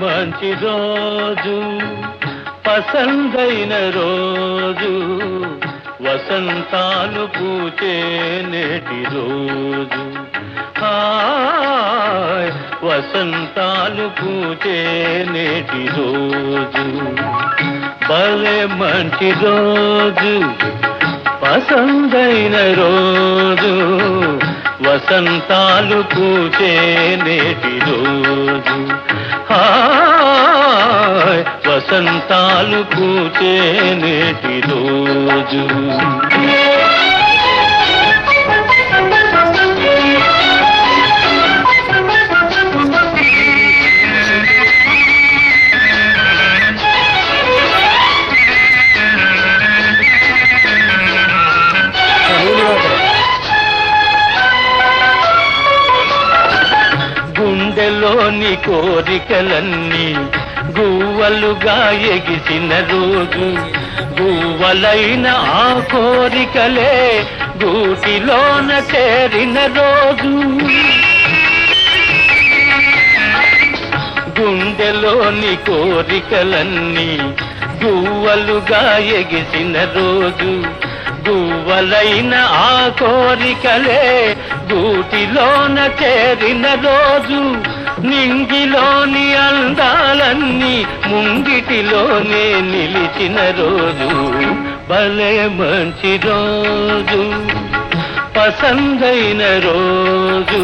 మంచి రోజు, పసందైన రోజు, వసంతాలు పూచే నేటి రోజు. హాయ్ వసంతాలు పూచే నేటి రోజు, భలే మంచి రోజు, పసందైన రోజు, వసంతాలు పూచే నేటి రోజు. హాయ్ వసంతాలు పూచే నేటి రోజు. గుండెలోని కోరికలన్నీ గువ్వలుగా ఎగిసిన రోజు, గువ్వలైన ఆ కోరికలే గూటిలోన చేరిన రోజు. గుండెలోని కోరికలన్నీ గువ్వలుగా ఎగిసిన రోజు, గువ్వలైన ఆ కోరికలే గూటిలోన చేరిన రోజు. నింగిలోని అందాలన్నీ ముంగిటిలోనే నిలిచిన రోజు, భలే మంచి రోజు, పసందైన రోజు,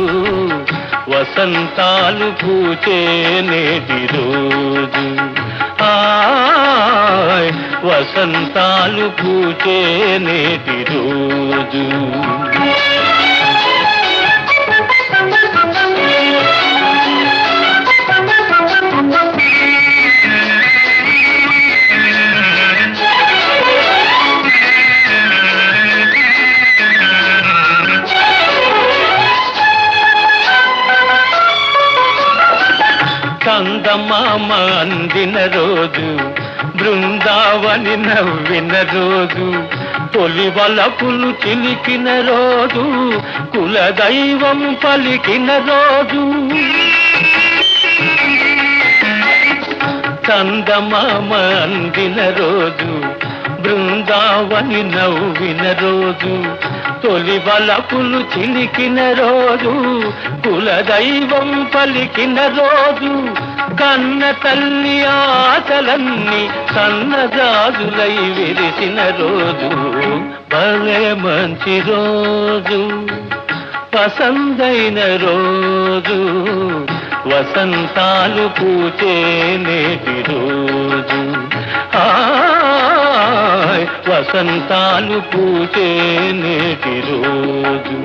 వసంతాలు పూచే నేటి రోజు. హాయ్ వసంతాలు పూచే నేటి రోజు. చందమామ అందిన రోజు, బృందావని నవ్విన రోజు, తొలి వలపులు చిలికిన రోజు, కులదైవం పలికిన రోజు. చందమామ అందిన రోజు, బృందావని నవ్విన రోజు, తొలి వలపులు చిలికిన రోజు, కులదైవం పలికిన రోజు. కన్న తల్లి ఆశలన్నీ సన్నజాజులై విరిసిన రోజు, భలే మంచి రోజు, పసందైన రోజు, వసంతాలు పూచే నేటి రోజు. హాయ్ వసంతాలు పూచే నేటి రోజు.